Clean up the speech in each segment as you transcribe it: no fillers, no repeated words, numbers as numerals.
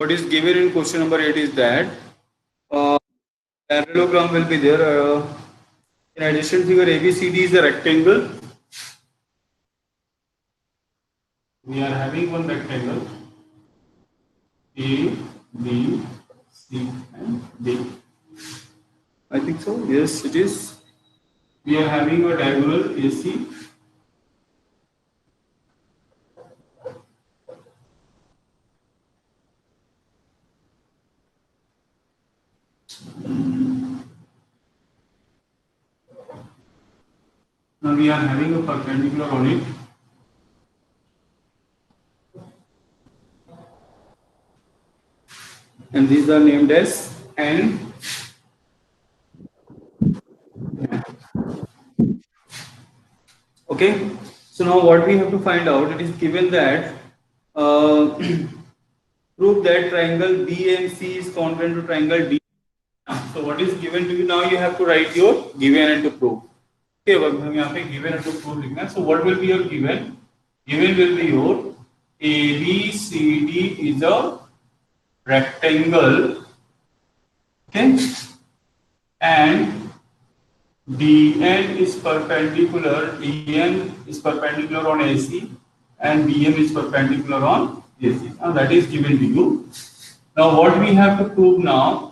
what is given in question number 8 is that uh, parallelogram will be there. In addition, figure ABCD is a rectangle. We are having one rectangle A, B, C, and D. I think so. Yes, it is. We are having a diagonal AC. Now we are having a perpendicular on it. And these are named as N. Okay. So now what we have to find out, it is given that uh, prove that triangle BMC is congruent to triangle D. So what is given to you? Now you have to write your given and to prove. Okay, हम यहाँ पे given and to prove लिखना है. So what will be your given? Given will be your ABCD is a rectangle. Okay, and DN is perpendicular. DN is perpendicular on AC, and BM is perpendicular on AC. Now that is given to you. Now what we have to prove now?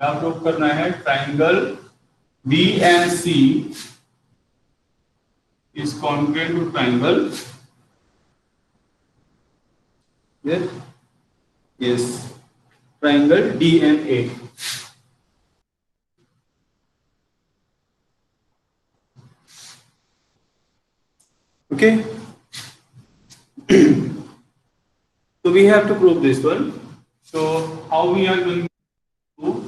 क्या prove करना है? Triangle BNC is congruent to triangle. Yes, triangle DNA. Okay. So we have to prove this one. So how we are going to prove?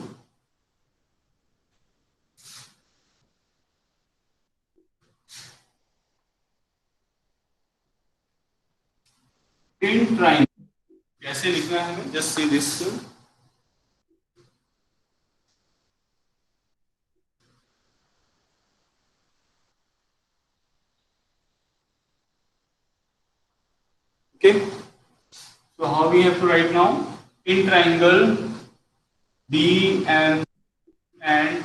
In triangle, कैसे लिखना है हमें? Just see this. Okay. So how we have to write now? In triangle B and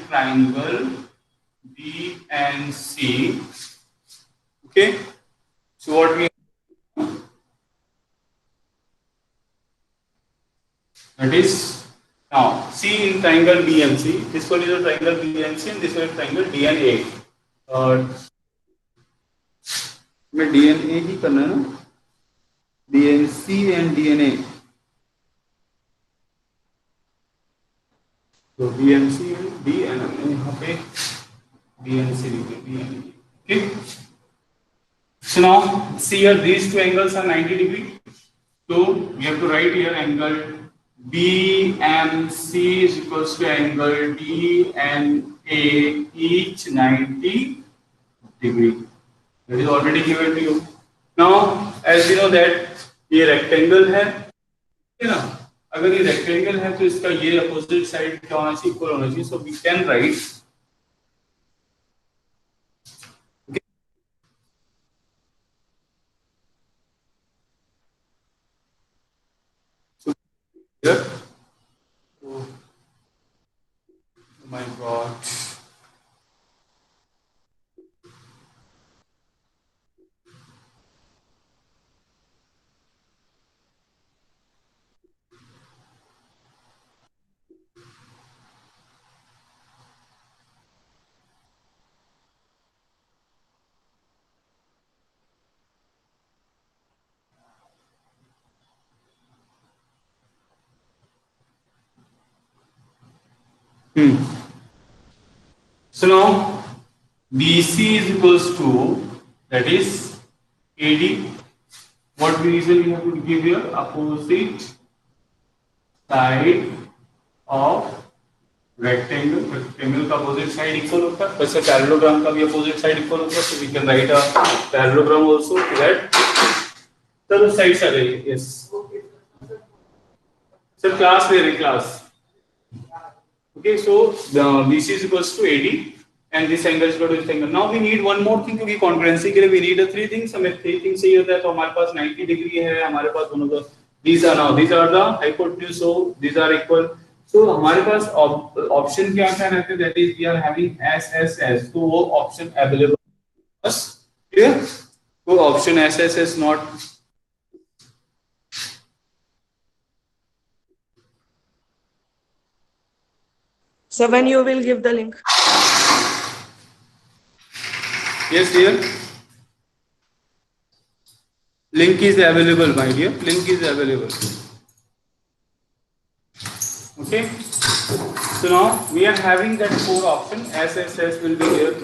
triangle B and C. Okay. So what we that is now C in triangle B and C. This one is a triangle B and C, and this one is triangle D and A. मैं DNA ही करना है ना? BNC and DNA. So BNC and D and यहाँ पे BNC लिखे BNC. Okay. So now see here these two angles are 90 degree. So we have to write here angle BMC is equals to angle DNA each 90 degree. That is already given to you. Now as you know that ये rectangle है ना, अगर ये rectangle है तो इसका ये opposite side क्या होना चाहिए? Equal होना चाहिए. So we can write okay. So here, oh my God. So now BC is equals to, that is AD. What reason we have to give here? Opposite side of rectangle. Rectangle का opposite side equal होता है. वैसे parallelogram का भी opposite side equal होता है. So we can write a parallelogram also that the sides are there. Yes. Sir, class ले रहे class. Okay, so BC is equals to AD and this angle is equal to this angle. Now we need one more thing, क्योंकि congruency के लिए we need three things. हमें three things चाहिए होता है. तो हमारे पास 90 डिग्री है, हमारे पास दोनों का these are the hypotenuse, so these are equal. So हमारे पास ऑप्शन क्या क्या रहते हैं, that is we are having SSS, तो वो ऑप्शन अवेलेबल बस क्लियर. तो option SSS not. So when you will give the link? Yes dear, link is available my dear, link is available. Okay, so now we are having that 4 option. SSS will be here.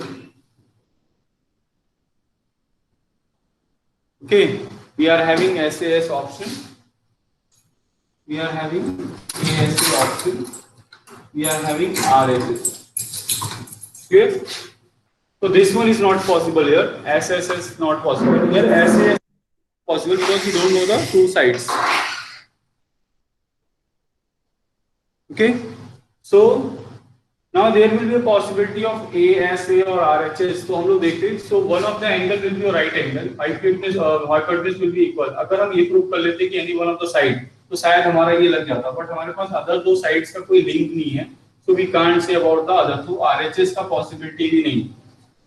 Okay, we are having SAS option, we are having ASA option, we are having RSS. Clear? So this one is not possible here. SSS not possible here. SAS possible because you don't know the two sides. Okay, so now there will be a possibility of ASA or RHS. तो हम लोग देखते हैं. So one of the angle will be a right angle. Hypotenuse will be equal. अगर हम ये prove कर लेते कि any one of the side, तो शायद हमारा ये लग जाता. बट हमारे पास अदर दो साइड्स का कोई लिंक नहीं है. So we can't say about the other. तो RHS का possibility भी नहीं.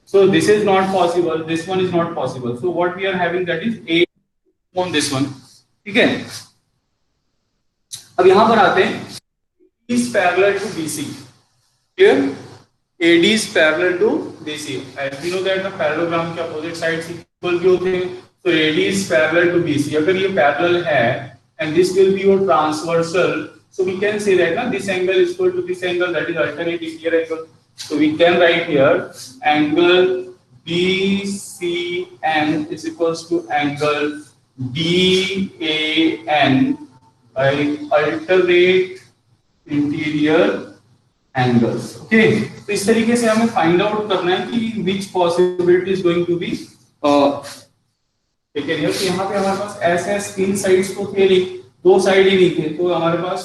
So this is not possible. This one is not possible. So what we are having, that is A on this one. ठीक है. अब यहाँ पर आते हैं. Is parallel to BC. Clear? AD is parallel to BC. As we know that the parallelogram के opposite sides equal भी होते हैं. So AD is parallel to BC. अगर ये parallel है and this will be your transversal, so we can say that ना this angle is equal to this angle, that is alternate linear angle. So we can write here angle BCN is equals to angle BAN by alternate interior angles. Okay, तो इस तरीके से हमें find out करना है कि which possibility is going to be taken here. तो यहाँ पे हमारे पास एसएस तीन साइड्स तो थे नहीं, दो साइड ही नहीं थे, तो हमारे पास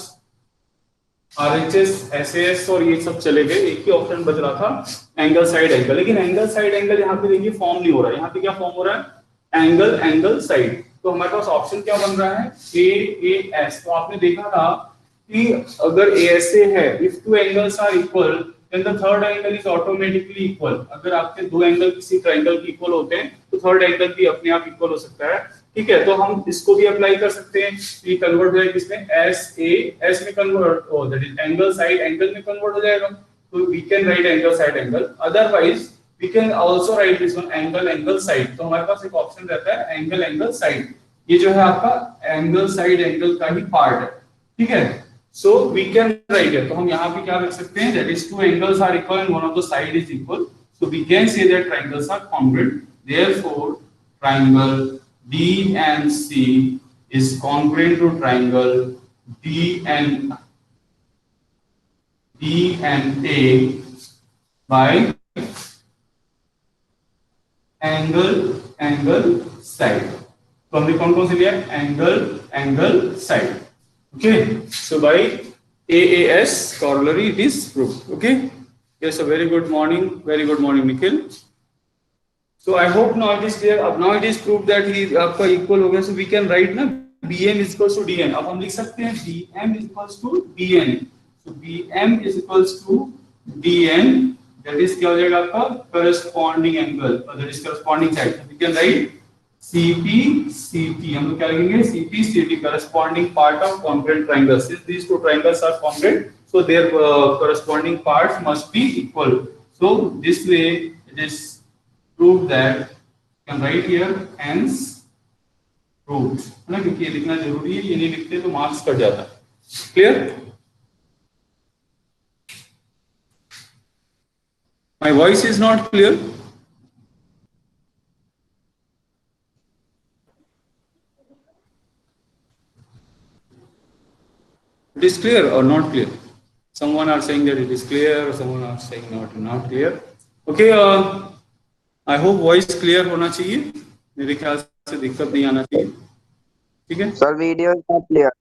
आरएचएस एसएस और ये सब चले गए. एक ही ऑप्शन बच रहा था एंगल साइड एंगल. लेकिन एंगल साइड एंगल यहाँ पे देखिए फॉर्म नहीं हो रहा है. यहाँ पे क्या फॉर्म हो रहा है, एंगल एंगल साइड. तो हमारे पास ऑप्शन क्या बन रहा है, AAS. तो आपने देखा था कि अगर ASA है, if two angles are equal then the third angle is automatically equal. अगर आपके दो एंगल किसी ट्रायंगल के इक्वल होते हैं तो थर्ड एंगल भी अपने आप इक्वल हो सकता है. ठीक है, तो हम इसको भी अप्लाई कर सकते हैं. ये कन्वर्ट हो जाएगा किसमें, SAS में कन्वर्ट हो, that is angle side angle में कन्वर्ट हो जाएगा. तो we can write angle side angle. Otherwise we can also write this one angle angle side. तो हमारे पास एक ऑप्शन रहता है एंगल एंगल साइड. ये जो है आपका एंगल साइड एंगल का ही पार्ट है. ठीक है, so we can write it. तो हम यहाँ पे क्या लिख सकते हैं, that is two angles are equal and one of the side is equal, so we can say that triangles are congruent. Therefore triangle DNC is congruent to triangle DNA by angle side. तो हमने कौन से लिया, angle side. Okay, so by AAS corollary it is proved. Okay, yes, a very good morning Nikhil. So I hope now it is clear. अब now it is proved that he आपका equal हो गया. So we can write ना BM is equals to DN. अब हम लिख सकते हैं BM is equals to DN. So BM is equals to DN. That is क्या हो जाएगा आपका corresponding angle, that is corresponding side. So we can write CP हम लोग क्या लिखेंगे, CP corresponding part of congruent triangles. Since these two triangles are congruent, so their corresponding parts must be equal. So this way it is proved that you can write here hence proved, है ना, क्योंकि ये लिखना जरूरी है. ये नहीं लिखते तो मार्क्स कट जाता है. Clear? My voice is not clear. It is clear or not clear? Someone are saying that it is clear, or someone are saying not clear. Okay, I hope voice clear होना चाहिए. मेरे ख्याल से दिक्कत नहीं आना चाहिए. ठीक है? Sir, video is not clear.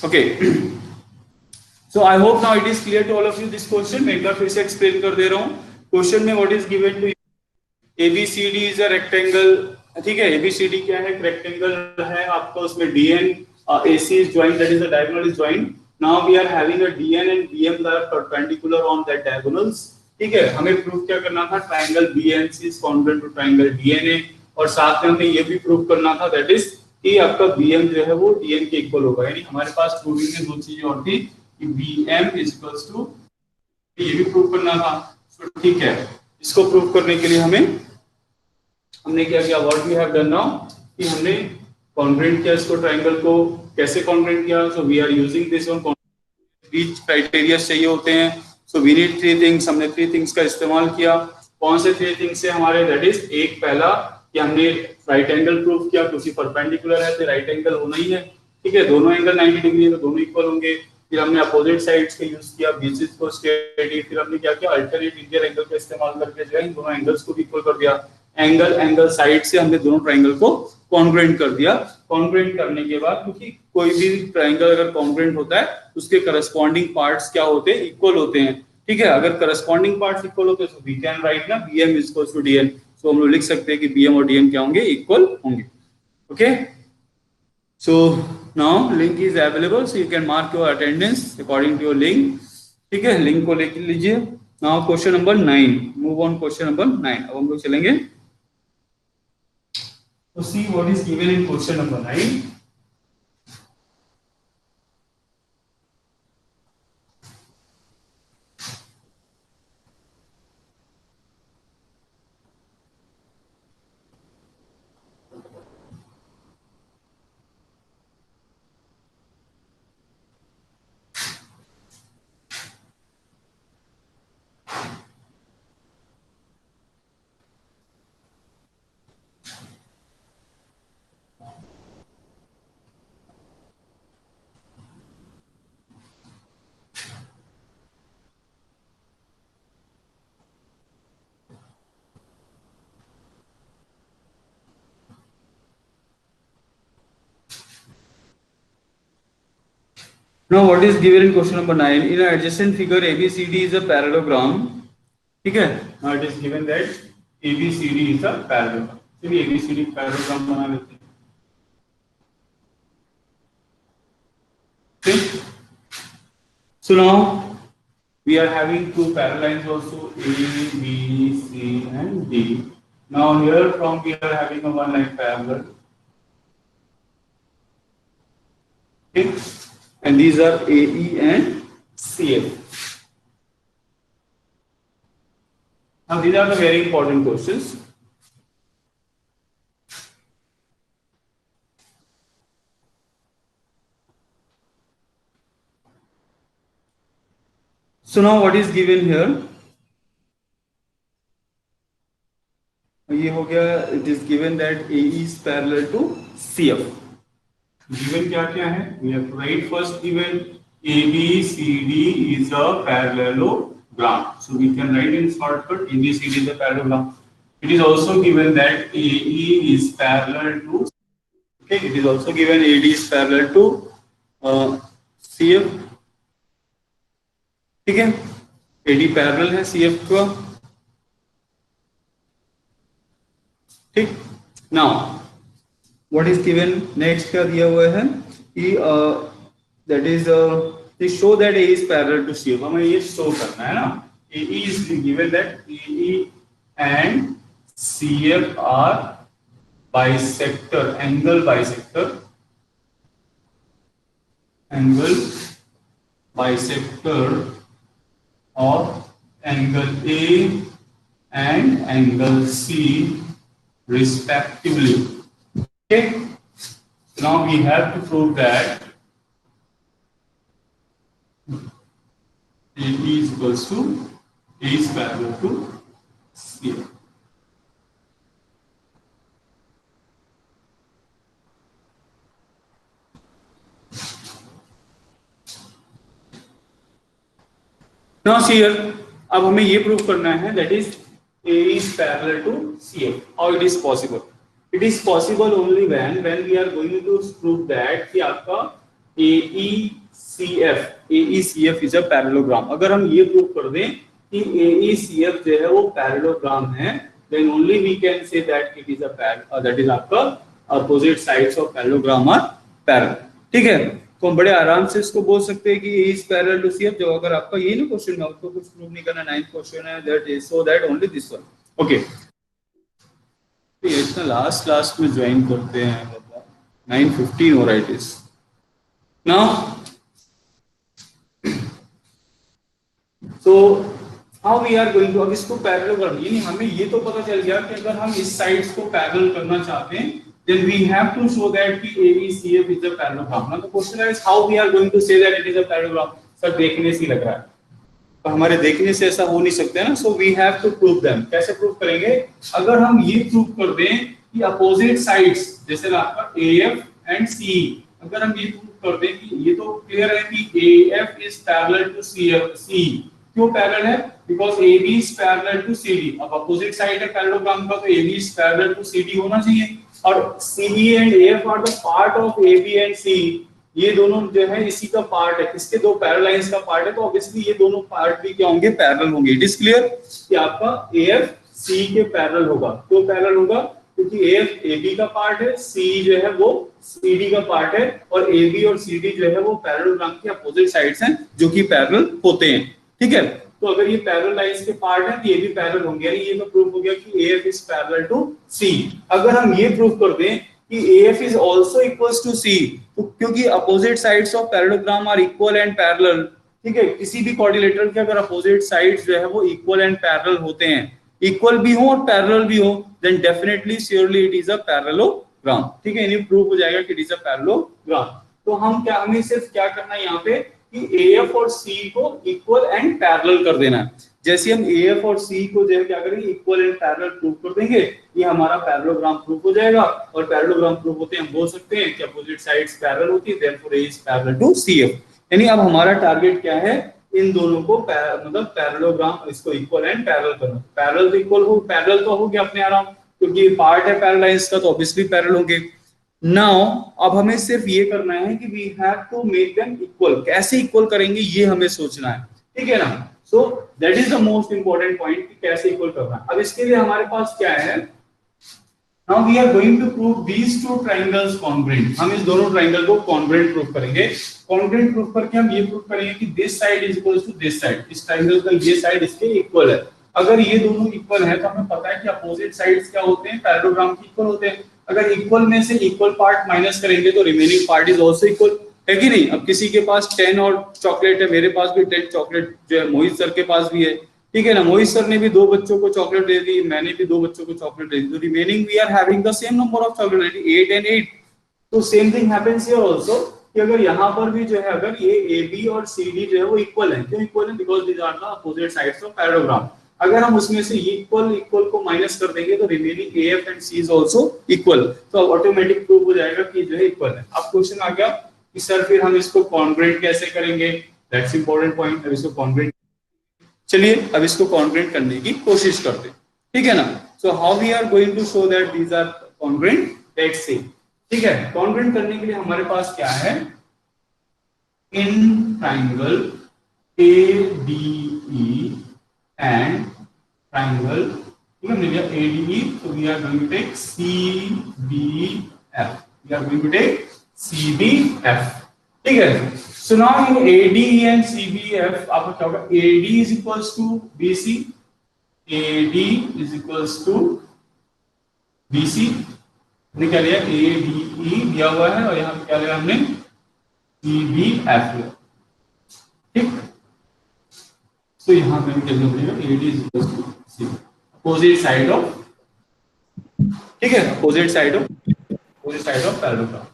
Okay. So I hope now it is clear to all of you this question. मैं एक बार फिर से एक्सप्लेन कर दे रहा हूँ. क्वेश्चन में what is given to ABCD is a rectangle. ठीक है, ABCD क्या है? रेक्टेंगल है आपका, उसमें DN AC is joined, that is the diagonal is joined. Now we are having a DN and BM that are perpendicular on that diagonals. ठीक है, हमें प्रूव क्या करना था? Triangle BNC is congruent to triangle DNA, और साथ में हमें ये भी प्रूव करना था दैट इज कि आपका BM जो है वो DN के इक्वल होगा. यानी हमारे पास प्रूविंग में दो चीजें और थी कि BM is equals to, ये भी प्रूव करना था. तो ठीक है, इसको प्रूव करने के लिए हमने क्या किया? What we have done now कि हमने कॉन्ग्रुएंट किया इसको, ट्रायंगल को. कैसे कॉन्ग्रुएंट किया? So we are using this one. Three criteria चाहिए होते हैं. So we need three things. हमने थ्री थिंग्स का इस्तेमाल किया. कौन से थ्री थिंग्स से हमारे? दैट इज, एक पहला कि हमने राइट एंगल प्रूव किया, क्योंकि परपेंडिकुलर है तो राइट एंगल होना ही है. ठीक है, दोनों एंगल 90 डिग्री है तो दोनों इक्वल होंगे. फिर हमने अपोजिट साइड्स का यूज किया, बेसिस को स्टेडी. फिर हमने क्या किया? अल्टरनेट लीनियर एंगल का इस्तेमाल करके जो है इन दोनों एंगल्स को भी इक्वल कर दिया. एंगल साइड से हमने दोनों ट्रायंगल को कॉन्ग्रुएंट कर दिया. कॉन्ग्रुएंट करने के बाद, क्योंकि कोई भी ट्रायंगल अगर कॉन्ग्रुएंट होता है उसके करस्पॉन्डिंग पार्ट्स क्या होते हैं? इक्वल होते हैं. ठीक है, अगर करस्पॉन्डिंग पार्ट्स इक्वल होते हैं तो वी कैन राइट ना BM is equal to DN. So हम लोग लिख सकते हैं कि BM और DM क्या होंगे? इक्वल होंगे. Okay, so now link is available, so you can mark your attendance according to your link. ठीक है, लिंक को लेकर लीजिए. Now question number 9, move on question number 9. अब हम लोग चलेंगे. So see what is given in question number 9. Now what is given in question number 9? In an adjacent figure ABCD is a parallelogram. ठीक है, now it is given that ABCD is a parallelogram. चलिए ABCD parallelogram बना लेते हैं. ठीक, so now we are having two parallel lines also, A, B, C and D. Now here from we are having a one line parallel. Okay, and these are AE and CF. Now these are the very important questions. So now what is given here? ये हो गया. It is given that AE is parallel to CF. Given क्या क्या है? We have to write first given ABCD is a parallelogram. So we can write in shortcut ABCD is a parallelogram. It is also given that AE is parallel to. Okay, it is also given AD is parallel to CF. ठीक है, AD parallel है CF का. ठीक, now what is given next क्या दिया हुआ है कि that is to show that A is parallel to CF. हमें ये शो करना है ना. AE is given that AE and CF are bisector, angle bisector of angle A and angle C respectively. Okay, so now we have to prove that AE is equals to A is parallel to C. Now see here, अब हमें ये prove करना है that is A is parallel to CF. How it is possible? It is possible only when we are going to prove that कि आपका AECF is a parallelogram. अगर हम ये प्रूव कर दें कि AECF जो है वो पैरेललोग्राम है, then only we can say that it is a that is आपका opposite sides of parallelogram are parallel। ठीक है, तो हम बड़े आराम से इसको बोल सकते हैं कि A is parallel to CF। जो अगर आपका ये ना क्वेश्चन में आपको कुछ प्रूव नहीं करना, 9th क्वेश्चन है, that is so that only this one। Okay, ये इतना लास्ट में ज्वाइन करते हैं, मतलब 9:15 हो रहा है। It is now so how we are going to, अब इसको पैरेलल कर, यानी हमें ये तो पता चल गया कि अगर हम इस साइड्स को पैरेलल करना चाहते हैं then we have to show that कि AECF is a parallelogram। Now the question is how we are going to say that it is a parallelogram। Sir देखने से लग रहा है, तो हमारे देखने से ऐसा हो नहीं सकता है ना, so we have to prove them. कैसे प्रूव करेंगे? अगर हम ये प्रूव कर दें कि अपोजिट साइड्स, जैसे आपका AF एंड CE, अगर हम ये प्रूव कर दें कि ये तो क्लियर है कि AF is parallel to CE। क्यों पैरेलल है? Because AB is parallel to CD। अब अपोजिट साइड है पैरेललोग्राम का, तो AB is parallel to CD होना चाहिए, और CE and AF are the part of AB and CE। ये दोनों जो है इसी का पार्ट है, इसके दो पैरेलल लाइंस का पार्ट है, तो ऑब्वियसली ये दोनों पार्ट भी क्या होंगे? पैरेलल होंगे। इट इज क्लियर कि आपका AF CE के पैरेलल होगा। क्यों पैरेलल होगा? क्योंकि AF AB का पार्ट है, CE जो है वो CD का पार्ट है, और AB और CD जो है वो पैरेललोग्राम के अपोजिट साइड्स हैं जो कि पैरेलल होते हैं। ठीक है, तो अगर ये पैरेलल लाइंस के पार्ट है तो ये भी पैरेलल होंगे, यानी ये तो प्रूव हो गया कि AF is parallel to CE। अगर हम ये प्रूव कर दें कि AF is also equals to CE, तो क्योंकि opposite sides of parallelogram are equal and parallel. ठीक है, किसी भी क्वाड्रिलेटरल के अगर अपोजिट साइड्स जो है वो इक्वल एंड पैरेलल होते हैं, इक्वल भी हो और पैरेलल भी हो, then definitely surely it is a parallelogram. ठीक है, ये प्रूव हो जाएगा कि इट इज अ पैरेललोग्राम। तो हमें सिर्फ क्या करना है यहाँ पे कि AF और CE को इक्वल एंड पैरेलल कर देना है। जैसे हम AF और CE को जो है क्या करेंगे? इक्वल एंड पैरेलल प्रूव कर देंगे, ये हमारा पैरेललोग्राम प्रूव हो जाएगा। और पैरेललोग्राम प्रूव होते हैं हम बोल सकते हैं कि अपोजिट साइड्स पैरेलल होती है, therefore A is parallel to CF। यानी अब हमारा टारगेट क्या है? इन दोनों को मतलब पैरेललोग्राम इसको इक्वल एंड पैरेलल करना। पैरेलल तो इक्वल हो, पैरेलल तो हो गया अपने आराम, क्योंकि पार्ट है पैरेलल लाइंस का, तो ऑब्वियसली पैरेलल होंगे। नाउ अब हमें सिर्फ ये करना है कि we have to make them equal. कैसे इक्वल करेंगे ये हमें सोचना है। ठीक है ना? So that is the most important point कि कैसे इक्वल करना है। अब इसके लिए हमारे पास क्या है? Now we are going to prove these two triangles congruent. हम इस दोनों ट्रायंगल को कॉन्ग्रुएंट प्रूव करेंगे। कॉन्ग्रुएंट प्रूव करके हम ये प्रूव करेंगे कि this side is equal to this side, इस ट्रायंगल का ये साइड इसके इक्वल है। अगर ये दोनों इक्वल है तो हमें पता है कि अपोजिट साइड्स क्या होते हैं? पैरेललोग्राम के इक्वल होते हैं। अगर इक्वल में से इक्वल पार्ट माइनस करेंगे तो remaining part is also equal, है कि नहीं? अब किसी के पास 10 और चॉकलेट है, मेरे पास भी 10 चॉकलेट जो है मोहित सर के पास भी है। ठीक है ना? मोहित सर ने भी 2 बच्चों को चॉकलेट दे दी, मैंने भी 2 बच्चों को चॉकलेट दे दी, तो remaining we are having the same number of chocolate, 8 and 8। तो same thing happens here also कि अगर यहाँ पर भी जो है अगर ये AB और CD जो है वो इक्वल है। क्यों इक्वल है? Because these are the opposite sides of parallelogram. अगर हम उसमें से इक्वल को माइनस कर देंगे तो remaining AF and C is also equal, तो ऑटोमेटिक प्रूव हो जाएगा कि जो है इक्वल है। अब क्वेश्चन आ गया कि सर फिर हम इसको कॉन्ग्रुएंट कैसे करेंगे? That's important point. अब इसको कॉन्ग्रुएंट, चलिए अब इसको कॉन्ग्रुएंट करने की कोशिश करते हैं। ठीक है ना? So how we are going to show that these are congruent? Let's see. ठीक है, कॉन्ग्रुएंट करने के लिए हमारे पास क्या है? In triangle ADE and triangle, ठीक है, मिल गया ADE, so we are going to take CBF, we are going to take CBF। ठीक है, so now in ADE and CBF आपका क्या होगा? AD is equals to BC, AD is equals to BC, हमने क्या लिया? ADE दिया हुआ है और यहाँ पे क्या लिया हमने? CBF लिया। ठीक, तो यहां पे क्या लिखेगा? AD is equals to C, opposite side of, ठीक है, opposite side of parallelogram.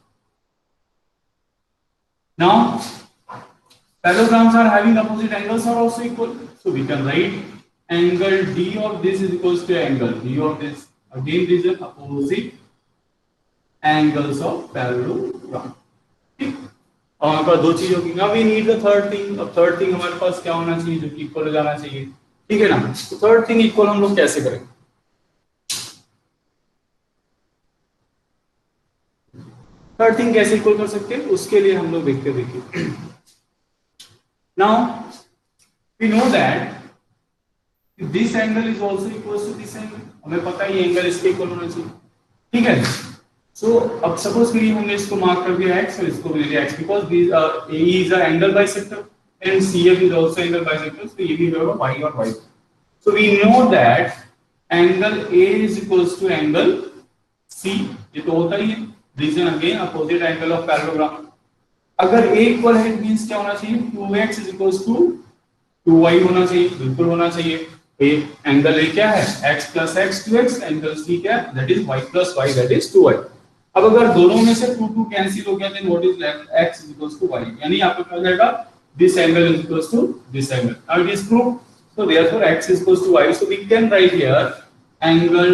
Now parallelograms are having opposite angles are also equal, so we can write angle D of this is equals to angle D of this, again these are opposite angles of parallelogram। ठीक, और हमारे पास 2 चीज होगी। Now we need the third thing. अब third thing हमारे पास क्या होना चाहिए? जो कि इक्वल हो जाना चाहिए। ठीक है ना? तो थर्ड थिंग इक्वल हम लोग कैसे करेंगे? थर्ड थिंग कैसे इक्वल कर सकते हैं उसके लिए हम लोग देखते हैं। देखिए now we know that this angle is also equal to this angle, हमें पता है ये एंगल इसके इक्वल होना चाहिए, ठीक है। सो अब सपोज करिए हमने इसको मार्क कर दिया x और इसको ले लिया x because this AE is a angle bisector and CF is also angle bisector, तो ये भी होगा y और y। So we know that angle A is equals to angle C, ये तो होता ही है, reason again opposite angle of parallelogram. अगर A इक्वल है मींस क्या होना चाहिए 2x is equals to 2y होना चाहिए, बिल्कुल होना चाहिए। ए एंगल ए क्या है x plus x 2x, angle C क्या है that is y plus y that is 2y। अब अगर दोनों में से 2 2 कैंसिल हो गया then what is left x is equals to y, यानी आपको क्या हो जाएगा this angle is equals to this angle। now it is proved, so therefore x is equals to y, so we can write here angle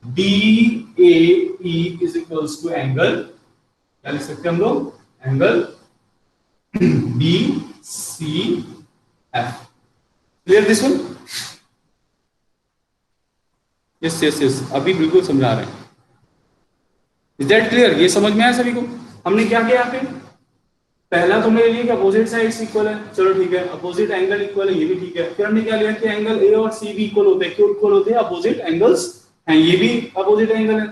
DAE is equals to angle, क्या लिख सकते हैं हम लोग angle BCF। Clear this one? Yes yes yes, अभी बिल्कुल समझा रहे हैं। Is that clear? ये समझ में आया सभी को? हमने क्या किया यहाँ पे, पहला तुमने लिया कि अपोजिट साइड्स इक्वल है, चलो ठीक है, अपोजिट एंगल इक्वल है, ये भी ठीक है। फिर हमने क्या लिया कि एंगल ए और सी भी इक्वल होते हैं, क्यों इक्वल होते हैं, अपोजिट एंगल्स हैं, ये भी अपोजिट एंगल है।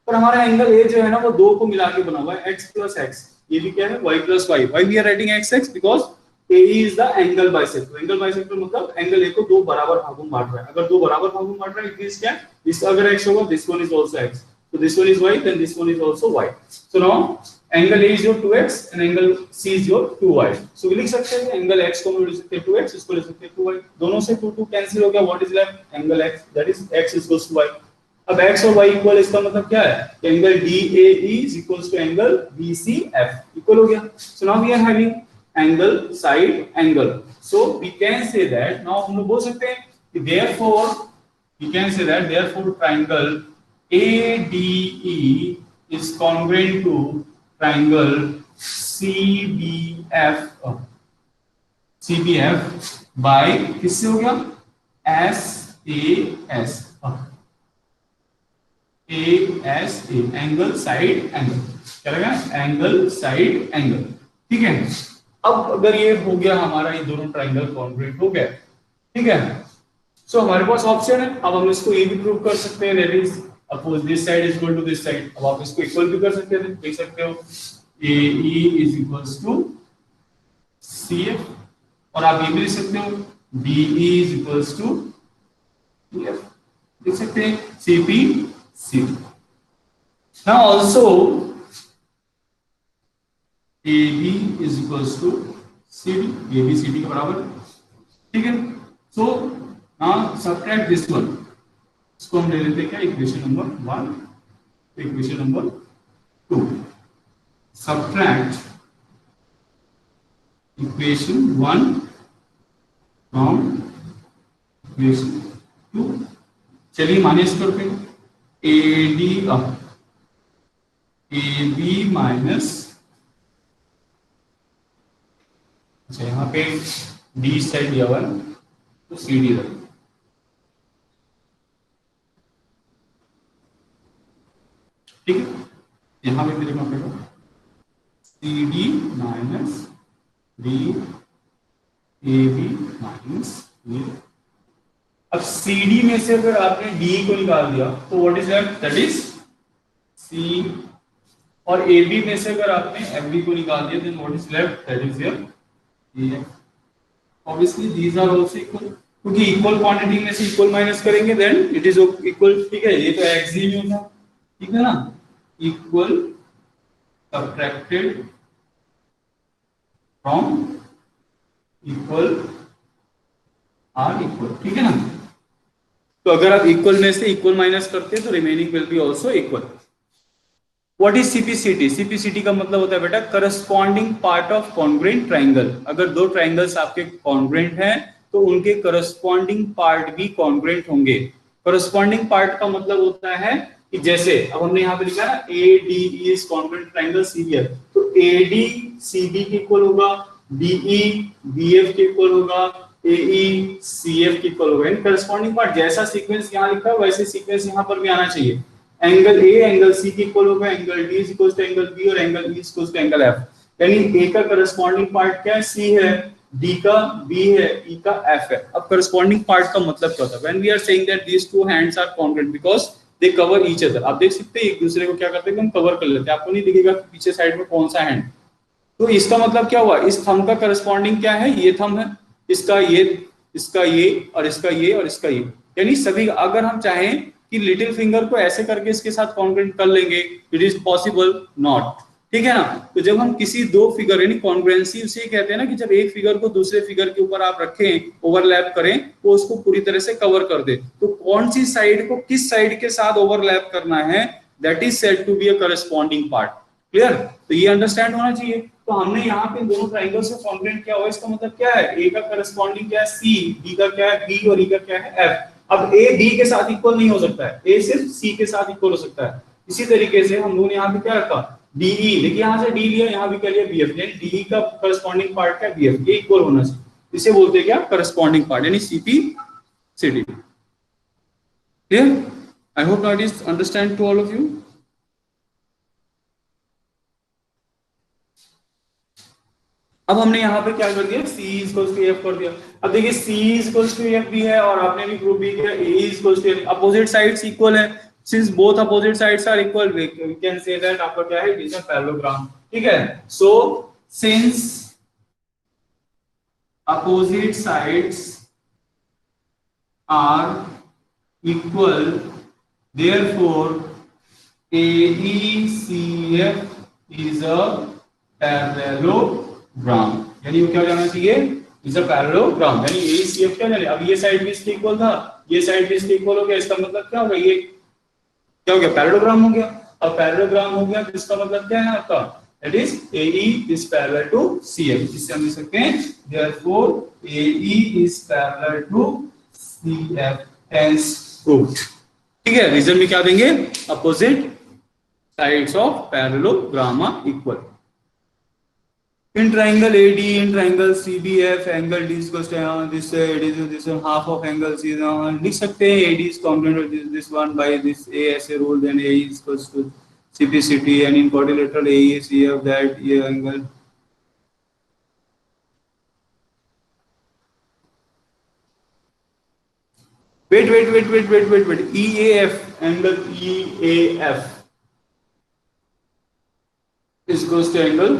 पर हमारा एंगल ए जो है ना वो दो को मिला के बना हुआ है x plus x, ये भी क्या है y plus y। why we are writing x because AE is the angle bisector। Angle bisector मतलब एंगल ए को दो बराबर भागों में बांट रहा है, अगर दो बराबर भागों में बांट रहा है इट मींस क्या, इस अगर x होगा this one is also x, so this one is y then this one is also y। so now angle A is your 2x and angle C is your 2y, so we लिख सकते हैं angle x को हम लिख सकते हैं 2x, इसको लिख सकते हैं 2y, दोनों से 2 2 कैंसिल हो गया, what is left angle x that is x is equals to y। अब x और y इक्वल, इसका मतलब क्या है कि angle DAE is equals to angle BCF equal हो गया। so now we are having angle side angle, so we can say that now हम लोग बोल सकते हैं कि therefore we can say that therefore triangle ADE is congruent to triangle CBF by किससे हो गया SAS ASA angle side angle, क्या लगा एंगल साइड एंगल, ठीक है। अब अगर ये हो गया हमारा, ये दोनों ट्रायंगल कॉन्ग्रुएंट हो गया, ठीक है, सो हमारे पास ऑप्शन है, अब हम इसको ये भी प्रूव कर सकते हैं that is oppose this side is equal to this side. अब आप इसको इक्वल भी कर सकते हैं, देख सकते हो AE is equals to CF, और आप ये भी लिख सकते हो DE is equals to CF, लिख सकते हैं CP CD। now also AB is equals to CD, AB CD के बराबर, ठीक है। so now subtract this one, इसको हम ले लेते हैं क्या equation number 1, equation number 2, subtract equation 1 from equation 2। चलिए माइनस करते हैं AD AB माइनस, अच्छा यहाँ पे D साइड दिया हुआ है तो CD रख, ठीक है, यहाँ पे लिखना पड़ेगा CD minus D AB minus D। अब CD में से अगर आपने D को निकाल दिया तो what is left that is C, और AB में से अगर आपने FB को निकाल दिया then what is left that is your AF। Obviously these are also equal, क्योंकि इक्वल क्वांटिटी में से इक्वल माइनस करेंगे देन इट इज इक्वल, ठीक है, ये तो XG में होता, ठीक है ना, equal subtracted from equal are equal, ठीक है ना। तो अगर आप इक्वल में से इक्वल माइनस करते हैं तो remaining will be also equal. What is CPCT? CPCT का मतलब होता है बेटा corresponding part of congruent triangle. अगर दो ट्रायंगल्स आपके कॉन्ग्रुएंट हैं तो उनके करस्पॉन्डिंग पार्ट भी कॉन्ग्रुएंट होंगे। करस्पॉन्डिंग पार्ट का मतलब होता है कि जैसे अब हमने यहाँ पे लिखा ना ADE is congruent triangle CBF, तो AD CB के इक्वल होगा, DE BF के इक्वल होगा, AE CF के इक्वल होगा। इन करस्पॉन्डिंग पार्ट जैसा सीक्वेंस यहाँ लिखा है वैसे सीक्वेंस यहाँ पर भी आना चाहिए। एंगल ए एंगल सी के इक्वल होगा, angle D is equal to angle B और angle E is equal to angle F. यानी ए का करस्पॉन्डिंग पार्ट क्या है, सी है, डी का बी है, ई का एफ है। अब करस्पॉन्डिंग पार्ट का मतलब क्या होता है? When we are saying that these two hands are congruent because they cover each other. आप देख सकते हैं एक दूसरे को क्या करते हैं, हम कवर कर लेते हैं, आपको नहीं दिखेगा कि पीछे साइड में कौन सा हैंड। तो इसका मतलब क्या हुआ, इस थंब का करस्पॉन्डिंग क्या है, ये थंब है, इसका ये, इसका ये और इसका ये और इसका ये। यानी सभी, अगर हम चाहें कि लिटिल फिंगर को ऐसे करके इसके साथ कॉन्ग्रुएंट कर लेंगे, इट इज पॉसिबल नॉट, ठीक है ना। तो जब हम किसी दो फिगर, यानी कॉन्ग्रुएंसी उसे कहते हैं ना, कि जब एक फिगर को दूसरे फिगर के ऊपर आप रखें, ओवरलैप करें, तो उसको पूरी तरह से कवर कर दे। तो कौन सी साइड को किस साइड के साथ ओवरलैप करना है, that is said to be a corresponding part. Clear? तो ये अंडरस्टैंड होना चाहिए। तो हमने यहाँ पे दोनों ट्राइंगल से कॉन्ग्रुएंट किया हुआ, इसका मतलब क्या है, ए का करस्पॉन्डिंग क्या है सी, बी का क्या है बी और ई का क्या है एफ। अब ए बी के साथ इक्वल नहीं हो सकता है, ए सिर्फ सी के साथ इक्वल हो सकता है। इसी तरीके से हम लोगों ने यहाँ पे क्या रखा, डीई, देखिए यहाँ से डी लिया, यहाँ भी क्या लिया बीएफ, यानी डीई का करस्पॉन्डिंग पार्ट क्या बीएफ, ये इक्वल होना चाहिए। इसे बोलते हैं क्या, करस्पॉन्डिंग पार्ट, यानी सीपी सीडी। Clear? I hope not is understand to all of you. अब हमने यहाँ पे क्या कर दिया, C इक्वल्स टू एफ कर दिया। अब देखिए C इक्वल्स टू एफ भी है और आपने भी प्रूव भी किया A equals to F, opposite sides equal है। Since both opposite sides are equal, we can say that आपका क्या है, इट इज अ पैरेललोग्राम। ठीक है, so since opposite sides are equal, therefore AECF is a parallelogram। यानी वो क्या जाना चाहिए, is a parallelogram, यानी AECF क्या जाने। अब ये साइड भी इसके इक्वल था, ये साइड भी इसके इक्वल हो गया, इसका मतलब क्या होगा, ये क्या हो गया, पैरेललोग्राम हो गया। अब पैरेललोग्राम हो गया तो इसका मतलब क्या है आपका, that is AE is parallel to CF। इससे हम लिख सकते हैं therefore AE is parallel to CF, hence proved। ठीक है, रीजन में क्या देंगे, opposite sides of parallelogram are equal। In triangle AD, in triangle CBF, angle D is equals to this this half of angle C। लिख सकते हैं AD is congruent with this one by this A ऐसे rule, then AE is equals to CPCT, and in quadrilateral AECF that ये angle wait EAF, angle EAF is equals to angle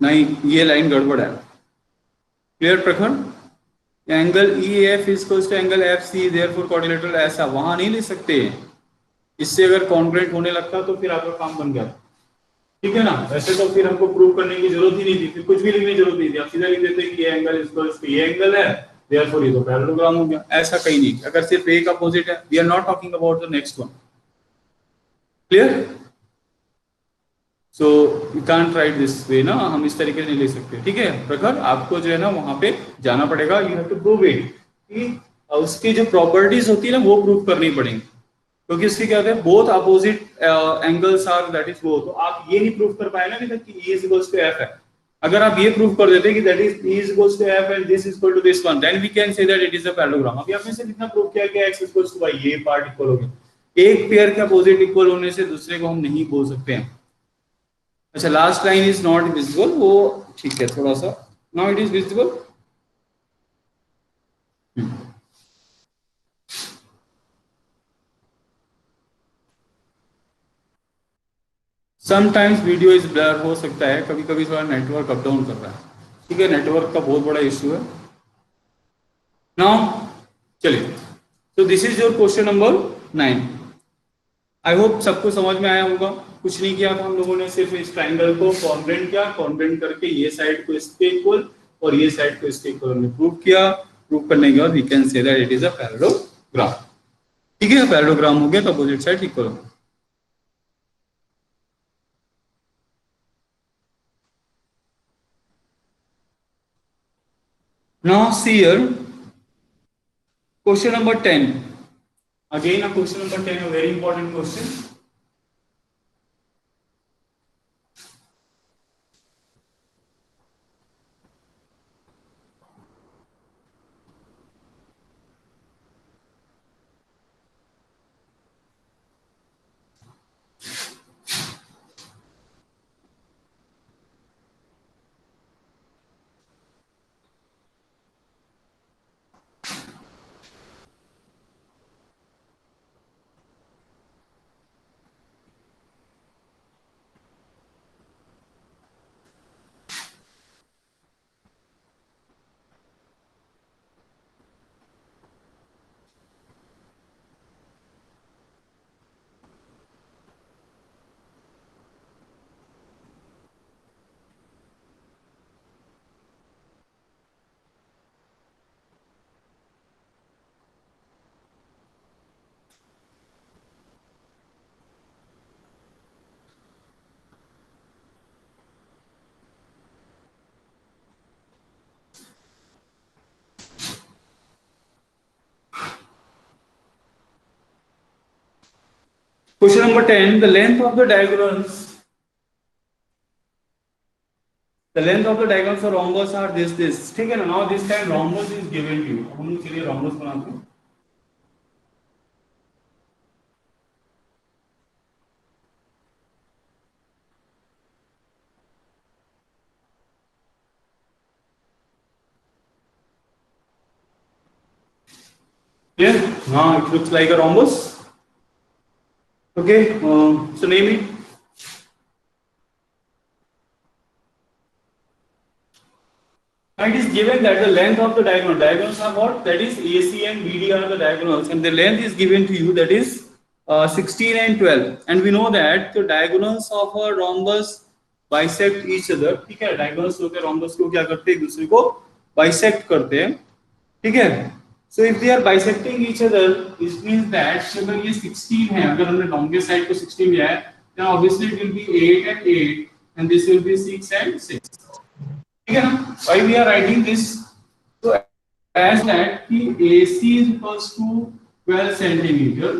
नहीं, ये line गड़बड़ है। Clear Prakhar? Angle EAF is equals to angle FC, therefore quadrilateral, ऐसा वहां नहीं लिख सकते। इससे अगर कॉन्ग्रुएंट होने लगता तो फिर आपका काम बन गया। ठीक है ना, वैसे तो फिर हमको प्रूव करने की जरूरत ही नहीं थी, फिर कुछ भी लिखने की जरूरत नहीं थी, आप सीधा लिख देते कि ये एंगल इज इक्वल्स टू ये एंगल है, देयरफॉर ये तो पैरेललोग्राम हो गया। ऐसा कहीं नहीं, अगर सिर्फ एक अपोजिट है, we are not talking about the next one. Clear? So you can't write this way ना, हम इस तरीके से नहीं लिख सकते। ठीक है प्रखर, आपको जो है ना वहां पे जाना पड़ेगा, you have to prove it, कि उसकी जो प्रॉपर्टीज होती है ना वो प्रूव करनी पड़ेंगी, क्योंकि इसके क्या होता है, both opposite angles are, that is वो। तो आप ये नहीं प्रूव कर पाए ना कि E is equals to F है। अगर आप ये प्रूव कर देते कि that is E is equals to F and this is equal to this one, then we can say that it is a parallelogram। अभी आपने सिर्फ इतना प्रूव किया कि X is equals to Y, ये पार्ट इक्वल हो गया। एक पेयर के अपोजिट इक्वल होने से दूसरे को हम नहीं बोल सकते हैं। अच्छा, last line is not visible, वो ठीक है थोड़ा सा, now it is visible. Sometimes video is blur, हो सकता है कभी कभी थोड़ा नेटवर्क अप डाउन कर रहा है। ठीक है, नेटवर्क का बहुत बड़ा इश्यू है। नाउ चलिए, तो this is your question number 9। I hope सबको समझ में आया होगा। कुछ नहीं किया था हम लोगों ने, सिर्फ इस ट्राइंगल को कॉन्ग्रुएंट किया, कॉन्ग्रुएंट करके ये साइड को इसके इक्वल और ये साइड को इसके इक्वल हमने प्रूव किया। प्रूव करने के बाद we can say that it is a parallelogram. ठीक है, पैरेललोग्राम हो गया तो अपोजिट साइड इक्वल हो। Now see here, question number 10. Again a question number 10, a very important question. Question number 10, the length of the diagonals. The length of the diagonals for rhombus are this. ठीक है ना? Now this time rhombus is given to you. अब हम चलिए rhombus बनाते हैं. Here, now it looks like a rhombus. Okay, so name it. Now it is given that the length of the diagonals are what? That is AC and BD are the diagonals, and the length is given to you, that is 16 and 12. And we know that the diagonals of a rhombus bisect each other. ठीक है, diagonals होते हैं rhombus को क्या करते हैं, एक दूसरे को bisect करते हैं. ठीक है. So if they are bisecting each other, it means that अगर ये 16 है, अगर हमने longest side को 16 लिया है, then obviously it will be 8 and 8, and this will be 6 and 6. ठीक है ना? Why we are writing this? So as that कि AC is equals to 12 centimeter,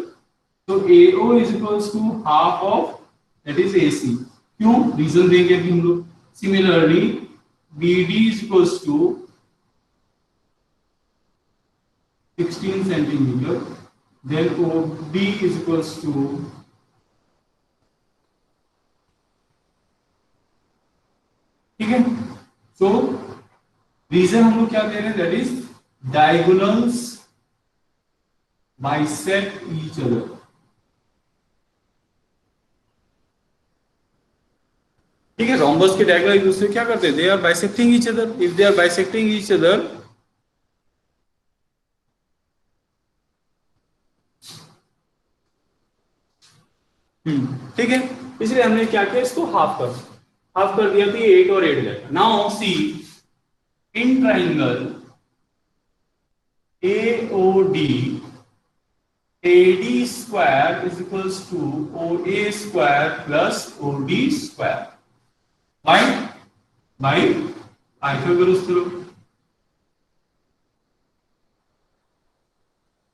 so AO is equals to half of that is AC. क्यों? Reason देंगे अभी हम लोग. Similarly, BD is equals to 16 centimeter, then OB is equals to ठीक है. So reason हम लोग क्या दे रहे हैं, that is diagonals bisect each other. ठीक है, rhombus के diagonal एक दूसरे क्या करते हैं, they are bisecting each other. If they are bisecting each other, ठीक है, इसलिए हमने क्या किया, इसको हाफ कर दिया, तो ये 8 और 8 जाएगा. Now see in triangle AOD, AD square is equals to OA square plus OD square. Why? By Pythagoras theorem.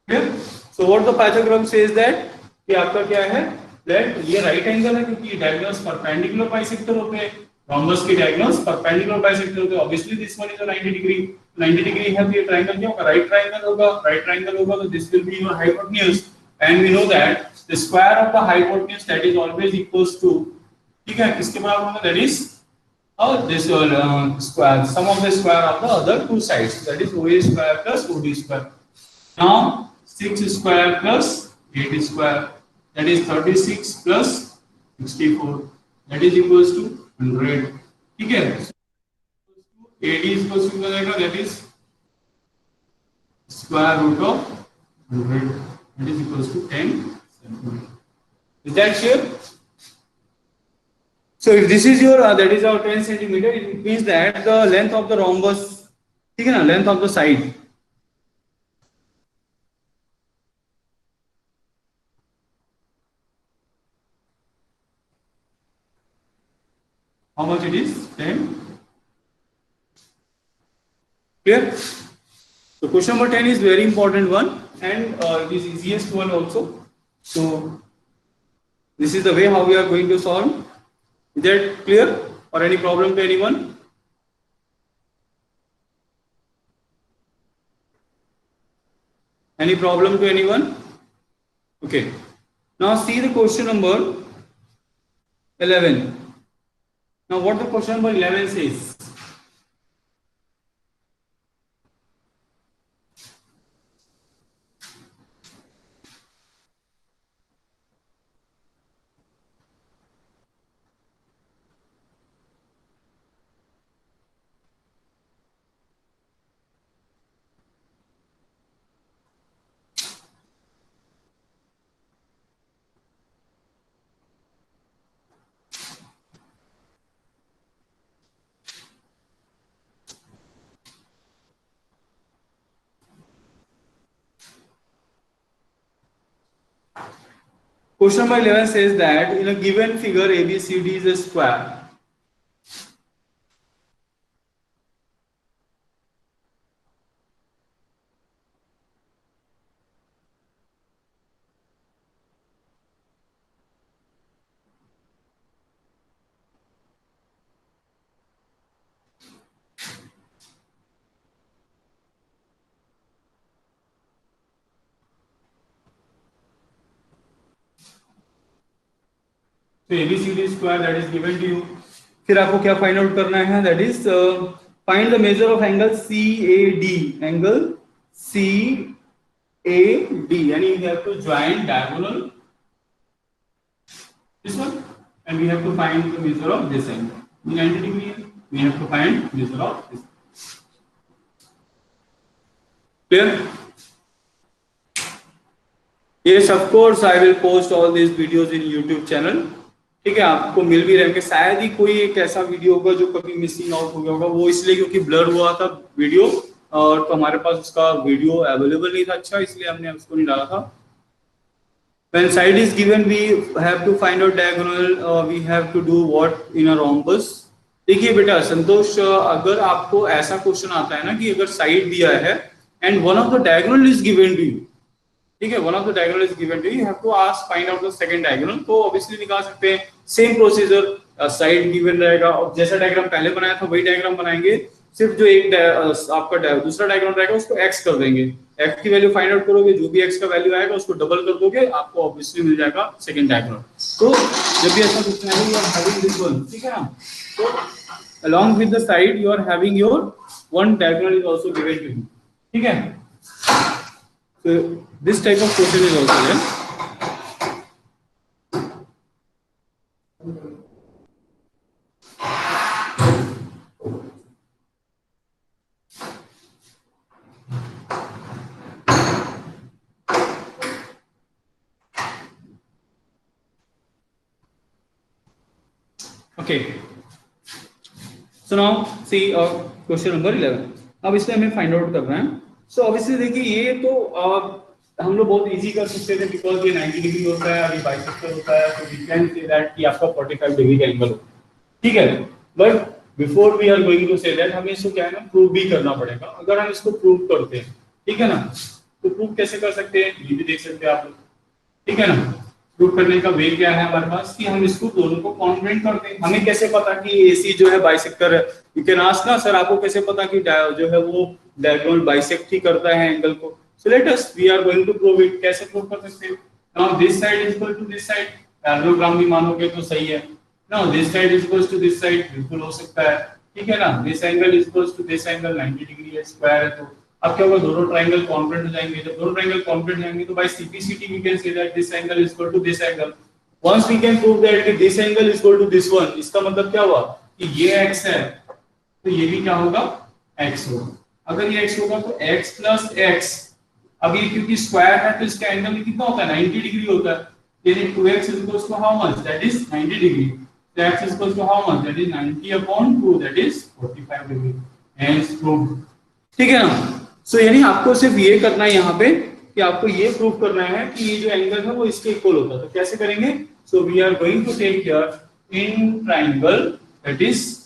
Clear? So what the Pythagoras says that कि आपका क्या है, that ये राइट एंगल है, क्योंकि डायगोनल्स परपेंडिकुलर बाइसेक्टर होते हैं. rhombus के डायगोनल्स परपेंडिकुलर बाइसेक्टर होते हैं. Obviously this one is 90 degree. 90 degree है, तो ये ट्रायंगल क्या होगा, राइट ट्रायंगल होगा. राइट ट्रायंगल होगा, तो this will be your hypotenuse, and we know that the square of the hypotenuse that is always equals to, ठीक है, किसके बराबर होगा, that is this square, sum of the square of the other two sides, that is OA square plus OD square. Now 6 square plus 8 square, that is 36 plus 64, that is equals to 100. ठीक है, AD is equals to क्या जाएगा, that is square root of 100, that is equals to 10 centimeter. Is that clear? So if this is your that is our 10 centimeter, it means that the length of the rhombus, ठीक है ना, length of the side, how much it is, 10. Clear? So question number 10 is very important one, and it is easiest one also. So this is the way how we are going to solve. Is that clear, or any problem to anyone? Any problem to anyone? Okay. Now see the question number 11. Now what the question number 11 says? Question number 11 says that in a given figure ABCD is a square. So ABCD square that is given to you. फिर आपको क्या find out करना है, that is find the measure of angle CAD, angle CAD, यानी we have to join diagonal this one and we have to find the measure of this angle. 90 degree, we have to find measure of this. Clear? Yes, of course I will post all these videos in YouTube channel. ठीक है, आपको मिल भी रहेंगे, शायद ही कोई एक ऐसा video होगा जो कभी मिसिंग आउट हो गया होगा, वो इसलिए क्योंकि ब्लर हुआ था वीडियो और तो हमारे पास उसका वीडियो अवेलेबल नहीं था, अच्छा इसलिए हमने उसको नहीं डाला था। When side is given we have to find out diagonal, we have to do what in a rhombus. देखिए बेटा संतोष, अगर आपको ऐसा क्वेश्चन आता है ना कि अगर साइड दिया है and one of the diagonal is given to you, ठीक है, one of the diagonal is given to you, have to ask find out the second diagonal, तो ऑब्वियसली निकाल सकते हैं। सेम प्रोसीजर, साइड गिवन रहेगा और जैसा डायग्राम पहले बनाया था वही डायग्राम बनाएंगे, सिर्फ जो एक आपका दूसरा डायग्राम रहेगा उसको x कर देंगे, x की वैल्यू फाइंड आउट करोगे, जो भी x का वैल्यू आएगा उसको डबल कर दोगे, आपको ऑब्वियसली मिल जाएगा सेकंड डायग्राम। तो जब भी ऐसा कुछ है you are having this one, ठीक है ना, तो along with the side you are having your one diagonal is also given to you, ठीक है। So this type of question is also there. Okay. So now see question number 11. अब इसमें हमें find out करना है। So obviously देखिए ये तो हम लोग बहुत इजी कर सकते थे बिकॉज ये 90 डिग्री होता है, अभी बाइसेक्टर होता है, तो वी कैन से दैट कि आपका 45 डिग्री का एंगल हो, ठीक है। But before we are going to say that हमें इसको क्या है ना प्रूव भी करना पड़ेगा। अगर हम इसको प्रूव करते हैं, ठीक है ना, तो प्रूव कैसे कर सकते हैं ये भी देख सकते हैं आप लोग, ठीक है ना। प्रूव करने का वे क्या है हमारे पास कि हम इसको दोनों को कॉन्ग्रुएंट करते हैं। हमें कैसे पता कि AC जो है बाइसेक्टर है, यू कैन आस्क ना सर आपको कैसे पता कि जो है वो डायगोनल बाइसेक्ट ही करता है एंगल को। So let us we are going to prove it. कैसे प्रूव कर सकते हैं? Now this side is equal to this side, parallelogram भी मानोगे तो सही है। Now this side is equal to this side, बिल्कुल हो सकता है, ठीक है ना। This angle is equal to this angle, 90 degree है, स्क्वायर है, तो अब क्या होगा दोनों ट्रायंगल कॉन्ग्रुएंट हो जाएंगे। जब दोनों ट्रायंगल कॉन्ग्रुएंट हो जाएंगे तो by CPCT we can say that this angle is equal to this angle. Once we can prove that this angle is equal to this one, इसका मतलब क्या हुआ कि ये x है तो ये भी क्या होगा x होगा। अगर ये x होगा तो x plus x, अब ये क्योंकि स्क्वायर है तो इसका एंगल कितना होता है 90 डिग्री होता है, यानी 2x is equals to how much, that is 90 degree, so x is equals to how much, that is 90 upon 2, that is 45 degree, hence proved, ठीक है ना। सो यानी आपको सिर्फ ये करना है यहाँ पे कि आपको ये प्रूव करना है कि ये जो एंगल है वो इसके इक्वल होता है। तो कैसे करेंगे? So we are going to take here in triangle that is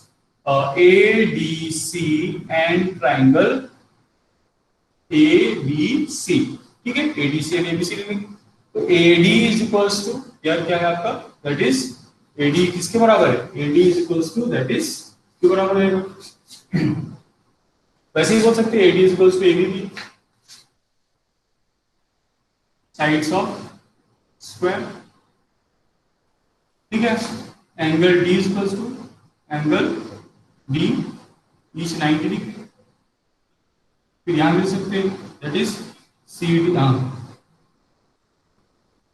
ADC and triangle ABC, ठीक है, ADC एंड ABC लिखेंगे। तो AD इज इक्वल्स टू यार क्या है आपका, दैट इज AD किसके बराबर है, AD is equals to that is के बराबर है। वैसे ही बोल सकते हैं AD is equals to ABB, sides of square, ठीक है। Angle D is equals to angle D each 90 degree. फिर यहां मिल सकते हैं that is CD,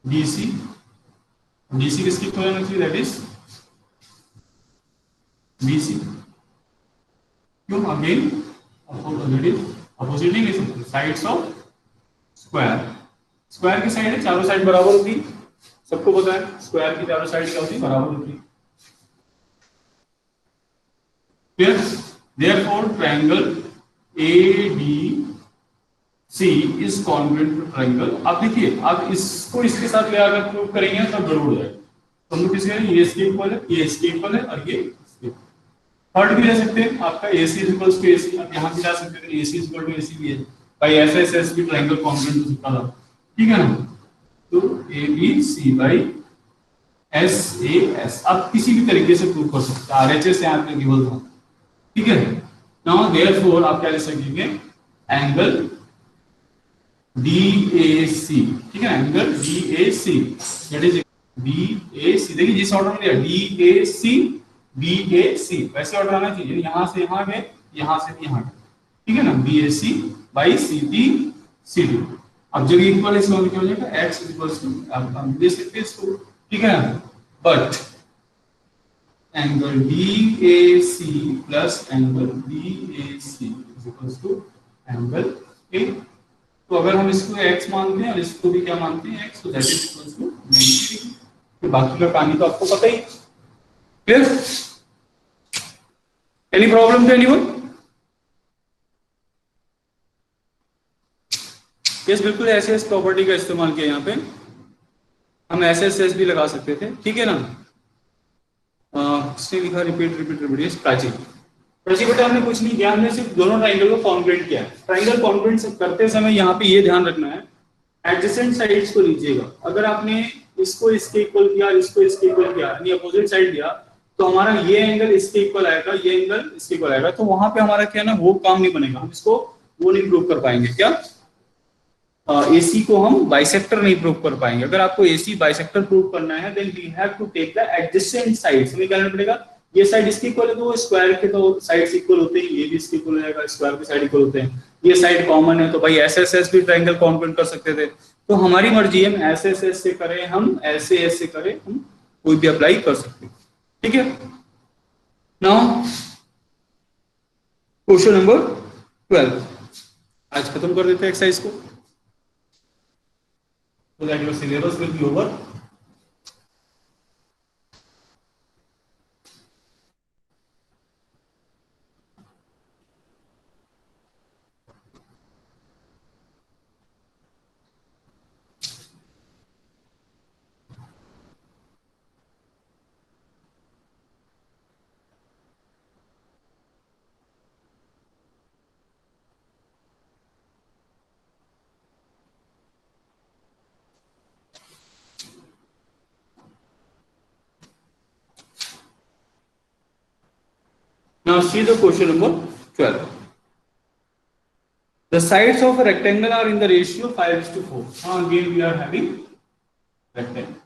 DC, DC किसकी इक्वल होना चाहिए, दैट इज BC। क्यों? अगेन अपोजिट नहीं सकते, साइड्स ऑफ स्क्वायर, स्क्वायर की साइड है चारों साइड बराबर होती, सबको पता है स्क्वायर की चारों साइड क्या होती है, बराबर होती है। फिर therefore triangle ADC is congruent to triangle. अब देखिए अब इसको इसके साथ ले आकर प्रूव करेंगे तब गड़बड़ हो जाएगा। तो हम लोग किस करेंगे, ये इसके इक्वल है, ये इसके इक्वल है और ये इसके। थर्ड भी ले सकते हैं आपका AC is equal to AC, अब यहां भी जा सकते हैं AC is equal to AC भी है, भाई FSS भी ट्रायंगल कॉन्ग्रुएंट हो सकता था, ठीक है ना। तो ABC बाई SAS आप किसी भी तरीके से प्रूव कर सकते हैं, RHS यहाँ पे गिवन था, ठीक है। नाउ देयरफॉर आप क्या ले सकेंगे, एंगल DAC, ठीक है, angle DAC that is BAC, देखिए जिस ऑर्डर में दिया DAC BAC वैसे ऑर्डर आना चाहिए, यहाँ से यहाँ गए, यहाँ से यहाँ गए, ठीक है ना, BAC बाई CD CD। अब जब इक्वल इसका क्या हो जाएगा, x इक्वल्स टू, अब हम दे सकते हैं इसको, ठीक है ना, but angle DAC plus angle BAC is equals to angle A। तो अगर हम इसको x मानते हैं और इसको भी क्या मानते हैं x, तो that is equals to 90 degree. तो बाकी का कहानी तो आपको पता ही, clear? Any problem to anyone? Yes, बिल्कुल ऐसे इस प्रॉपर्टी का इस्तेमाल किया, यहाँ पे हम एस भी लगा सकते थे, ठीक है ना। इसने लिखा repeat repeat repeat, yes Prachi बेटा हमने कुछ नहीं किया, हमने सिर्फ दोनों ट्राइंगल को कॉन्ग्रुएंट किया है। ट्राइंगल कॉन्ग्रुएंट करते समय यहाँ पे ये ध्यान रखना है, एडजेसेंट साइड्स को लीजिएगा। अगर आपने इसको इसके इक्वल किया, इसको इसके इक्वल किया, यानी अपोजिट साइड लिया, तो हमारा ये एंगल इसके इक्वल आएगा, ये एंगल इसके इक्वल आएगा, तो वहां पे हमारा क्या ना, वो काम नहीं बनेगा, हम इसको वो नहीं प्रूव कर पाएंगे। क्या AC को हम बाइसेक्टर नहीं प्रूव कर पाएंगे। अगर आपको AC बाइसेक्टर प्रूव करना है, then we have to take the adjacent sides. हमें क्या करना पड़ेगा, ये साइड इसके इक्वल है तो वो स्क्वायर के तो साइड्स इक्वल होते हैं, ये भी इसके इक्वल हो जाएगा, स्क्वायर के साइड इक्वल होते हैं, ये साइड कॉमन है, तो भाई SSS भी ट्रायंगल कॉन्ग्रुएंट कर सकते थे। तो हमारी मर्जी है, हम SSS से करें, हम SAS से करें, हम कोई भी अप्लाई कर सकते हैं, ठीक है। नाउ क्वेश्चन नंबर 12 आज खत्म कर देते हैं एक्सरसाइज को, so that your syllabus will be over. Now see the question number 12. The sides of a rectangle are in the ratio 5:4. Now again we are having rectangle.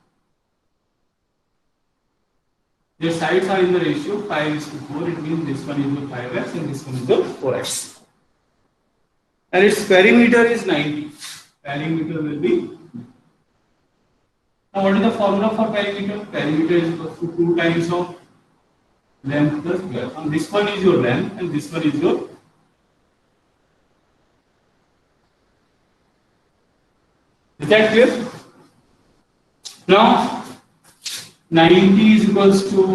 The sides are in the ratio 5:4. It means this one is the 5x and this one is the 4x. And its perimeter is 90. Perimeter will be. Now what is the formula for perimeter? Perimeter is equal to 2 times of length plus breadth. And this one is your length and this one is your. Is that clear? Now 90 is equals to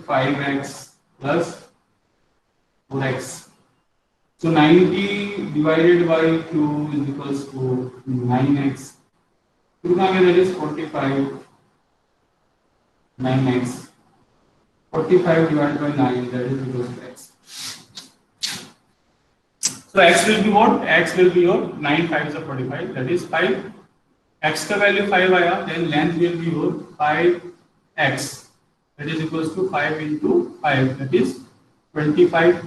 5x plus 4x. So 90 divided by 2 is equals to 9x. 2 that is 45. 9x. 45 divided by 9, that is equals to x. So x will be what? X will be your 9 5 is 45, that is 5. X का value 5 आया, then length will be your 5x, that is equals to 5 into 5, that is 25.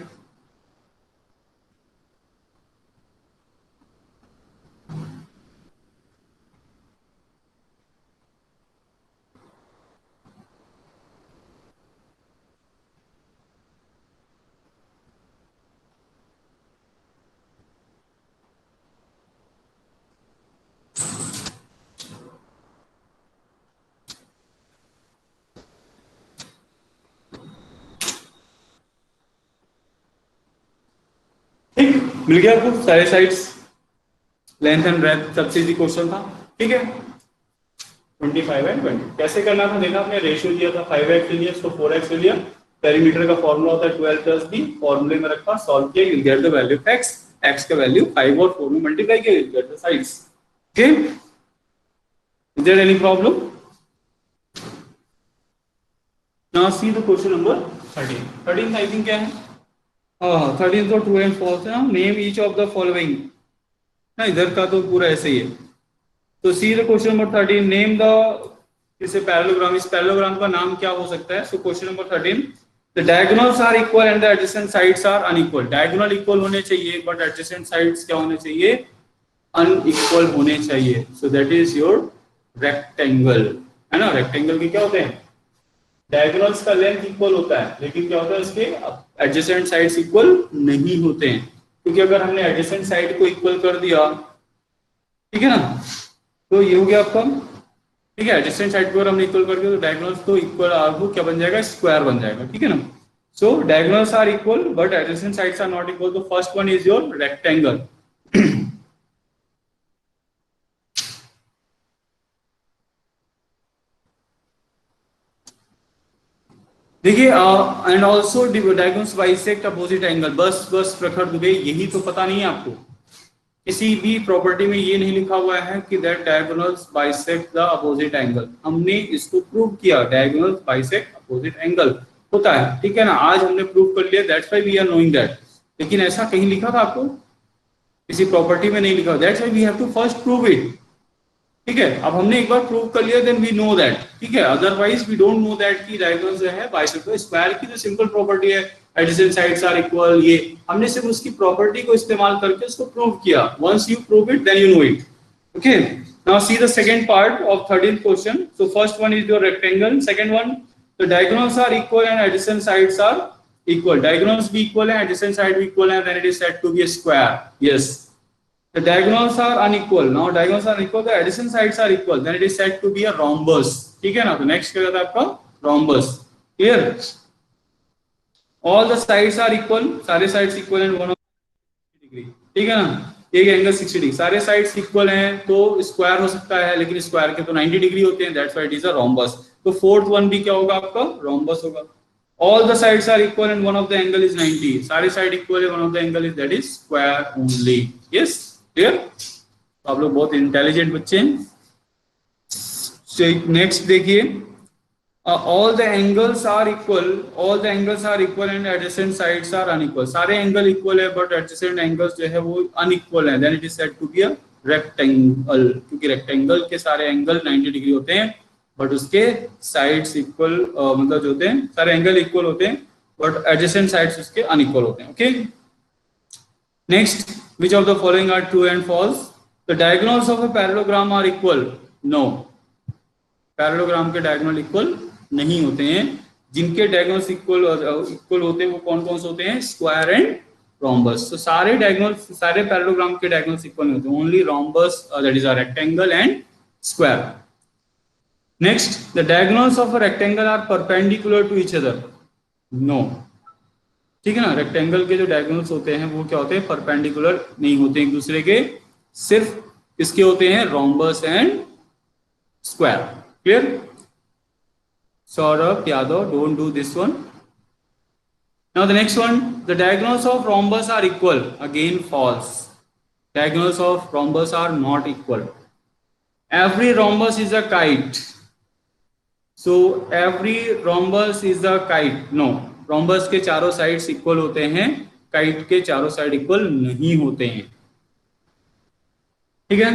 ठीक, मिल गया आपको सारे sides, length and breadth, सबसे easy question था, ठीक है। 25 एंड 20 कैसे करना था देखा आपने, रेशियो दिया था 5x ले लिया, इसको 4x ले लिया, पेरीमीटर का फॉर्मूला होता है 12 प्लस b, फॉर्मूले में रखा, सॉल्व किया, you get the value of x, x का वैल्यू 5 और 4 में मल्टीप्लाई किया, you get the sides, okay. Is there any problem? Now see the question number 13। 13 I think क्या है, 13 तो ट्रू एंड फॉल्स है ना, name each of the following ना, इधर का तो पूरा ऐसे ही है। तो see the question number 13, name the, इसे पैरेललोग्राम, इस पैरेललोग्राम का नाम क्या हो सकता है। So question number 13, the diagonals are equal and the adjacent sides are unequal. Diagonal equal होने चाहिए बट एडजेसेंट साइड्स क्या होने चाहिए, अनइक्वल होने चाहिए। सो दैट इज योर रेक्टेंगल, है ना। रेक्टेंगल के क्या होते हैं, डायगोनल्स का लेंथ इक्वल होता है, लेकिन क्या होता है उसके एडजेसेंट साइड्स इक्वल नहीं होते हैं, क्योंकि अगर हमने एडजेसेंट साइड को इक्वल कर दिया, ठीक है ना, तो ये हो गया आपका, ठीक है, एडजेसेंट साइड को अगर हमने इक्वल कर दिया तो डायगोनल्स तो इक्वल आपको क्या बन जाएगा, स्क्वायर बन जाएगा, ठीक है ना। So diagonals are equal but adjacent sides are not equal, तो first one is your rectangle. देखिए and also diagonals bisect opposite angle, बस बस प्रखर दुबे, यही तो पता नहीं है आपको, किसी भी प्रॉपर्टी में ये नहीं लिखा हुआ है कि that diagonals bisect the opposite angle, हमने इसको प्रूव किया, डायगोनल्स बाइसेक्ट अपोजिट एंगल होता है, ठीक है ना, आज हमने प्रूव कर लिया, that's why we are knowing that. लेकिन ऐसा कहीं लिखा था आपको, किसी प्रॉपर्टी में नहीं लिखा, that's why we have to first prove it, ठीक है। अब हमने एक बार प्रूव कर लिया, देन वी नो दैट, ठीक है, otherwise we don't know that कि डायगोनल जो है बाइसेक्ट, स्क्वायर की जो सिंपल प्रॉपर्टी है एडजेसेंट साइड्स आर इक्वल, ये हमने सिर्फ उसकी प्रॉपर्टी को इस्तेमाल करके उसको प्रूव किया, once you prove it then you know it, okay. Now see the second part of 13th question, so first one is your rectangle, second one the diagonals are equal and adjacent sides are equal, diagonals भी equal है, adjacent side भी equal है, then it is said to be a square, yes. The diagonals are unequal. Now diagonals are unequal. The adjacent sides are equal. Then it is said to be a rhombus. ठीक है ना? तो next क्या रहता है आपका rhombus. Clear? All the sides are equal. सारे sides equal and one of 60 degree. ठीक है ना? एक एंगल 60 डिग्री, सारे साइड्स इक्वल हैं तो स्क्वायर हो सकता है, लेकिन स्क्वायर के तो 90 डिग्री होते हैं, that's why it is a rhombus. तो फोर्थ वन भी क्या होगा आपका, rhombus होगा. All the sides are equal and one of the angle is 90. सारे साइड इक्वल है, one of the angle is that is square only. Yes. Clear? तो आप लोग बहुत इंटेलिजेंट बच्चे हैं. नेक्स्ट देखिए, all the angles are equal, all the angles are equal and adjacent sides are unequal, सारे एंगल इक्वल है बट एडजेसेंट एंगल्स जो है वो अनइक्वल है, then it is said to be a rectangle, क्योंकि रेक्टेंगल के सारे एंगल 90 डिग्री होते हैं बट उसके साइड्स इक्वल, मतलब जो होते हैं सारे एंगल इक्वल होते हैं बट एडजेसेंट साइड्स उसके अनइक्वल होते हैं, okay. Next, which of the following are true and false? The diagonals of a parallelogram are equal. No. Parallelogram के diagonal equal नहीं होते हैं. जिनके diagonals equal होते हैं वो कौन कौन से होते हैं? Square and rhombus. So सारे diagonals, सारे parallelogram के diagonals equal नहीं होते. Only rhombus, that is a rectangle and square. Next, the diagonals of a rectangle are perpendicular to each other. No. ठीक है ना, रेक्टेंगल के जो डायगोनल्स होते हैं वो क्या होते हैं, परपेंडिकुलर नहीं होते एक दूसरे के, सिर्फ इसके होते हैं rhombus and square. Clear? Saurabh Yadav, don't do this one. Now the next one, the diagonals of rhombus are equal, again false. Diagonals of rhombus are not equal. Every rhombus is a kite. So every rhombus is a kite. No, rhombus के चारों sides equal होते हैं, kite के चारों side equal नहीं होते हैं, ठीक है.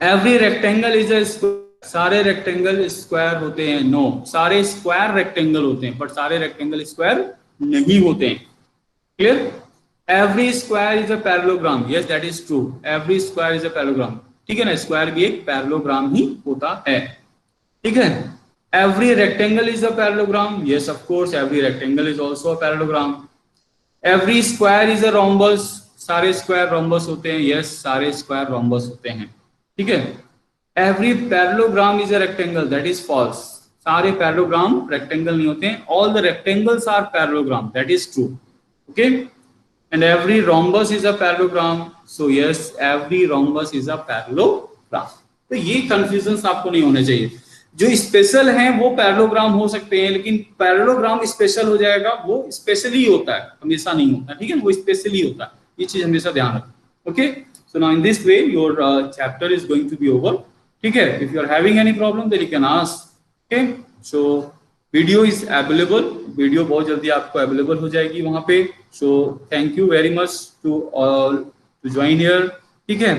Every rectangle is a square. सारे रेक्टेंगल स्क्वायर होते हैं. नो, सारे स्क्वायर रेक्टेंगल होते हैं बट सारे रेक्टेंगल स्क्वायर नहीं होते हैं. Clear? Every square is a parallelogram. Yes, that is true. Every square is a parallelogram. ठीक है ना, स्क्वायर भी एक पैरेललोग्राम ही होता है. ठीक है. Every rectangle is a parallelogram. Yes, of course, every rectangle is also a parallelogram. Every square is a rhombus. सारे स्क्वायर rhombus होते हैं. Yes, सारे स्क्वायर rhombus होते हैं. ठीक है. Every parallelogram is a rectangle. That is false. सारे parallelogram rectangle नहीं होते हैं. All the rectangles are parallelogram. That is true. Okay. And every rhombus is a parallelogram. So yes, every rhombus is a parallelogram. तो ये confusions आपको नहीं होने चाहिए. जो स्पेशल हैं वो पैरेललोग्राम हो सकते हैं, लेकिन पैरेललोग्राम स्पेशल हो जाएगा, वो स्पेशली होता है, हमेशा नहीं होता. ठीक है, वो स्पेशली होता है. ये चीज हमेशा ध्यान रखें. Okay, so now in this way your chapter is going to be over. ठीक है. If you are having any problem then you can ask. Okay, so video is available. Video बहुत जल्दी आपको अवेलेबल हो जाएगी वहां पे. So thank you very much to all to join here. ठीक है.